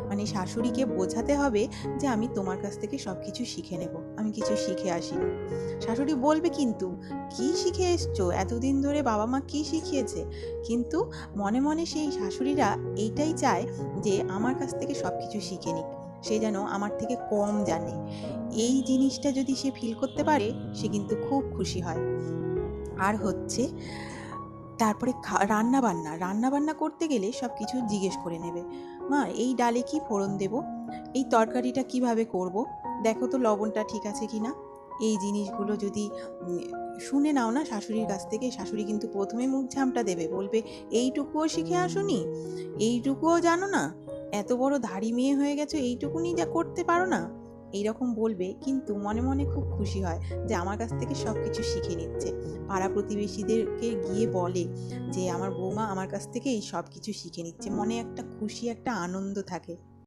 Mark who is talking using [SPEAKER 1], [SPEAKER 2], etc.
[SPEAKER 1] মানে শাশুড়িকে বোঝাতে হবে যে আমি তোমার কাছ থেকে সব কিছু শিখে নেব, আমি কিছু শিখে আসিনি। শাশুড়ি বলবে কিন্তু, কি শিখে এসছো, এতদিন ধরে বাবা মা কি শিখিয়েছে? কিন্তু মনে মনে সেই শাশুড়িরা এইটাই চায় যে আমার কাছ থেকে সব কিছু শিখে নিক, সে যেন আমার থেকে কম জানে। এই জিনিসটা যদি সে ফিল করতে পারে, সে কিন্তু খুব খুশি হয়। আর হচ্ছে তারপরে রান্না বান্না করতে গেলে সব কিছু জিজ্ঞেস করে নেবে। মা, এই ডালে কি ফোড়ন দেব, এই তরকারিটা কিভাবে করব, দেখো তো লবণটা ঠিক আছে কি না। এই জিনিসগুলো যদি উম, শুনে নাও না শাশুড়ির কাছ থেকে, শাশুড়ি কিন্তু প্রথমে মুখ ঝামটা দেবে, বলবে এইটুকুও শিখে আসোনি, এইটুকুও জানো না, এত বড় ধাড়ি মেয়ে হয়ে গেছো, এইটুকুনি যা করতে পারো না, এইরকম বলবে। কিন্তু মনে মনে খুব খুশি হয় যে আমার কাছ থেকে সব কিছু শিখে নিচ্ছে। পাড়া প্রতিবেশীদেরকে গিয়ে বলে যে আমার বৌমা আমার কাছ থেকে এই সব কিছু শিখে নিচ্ছে, মনে একটা খুশি, একটা আনন্দ থাকে।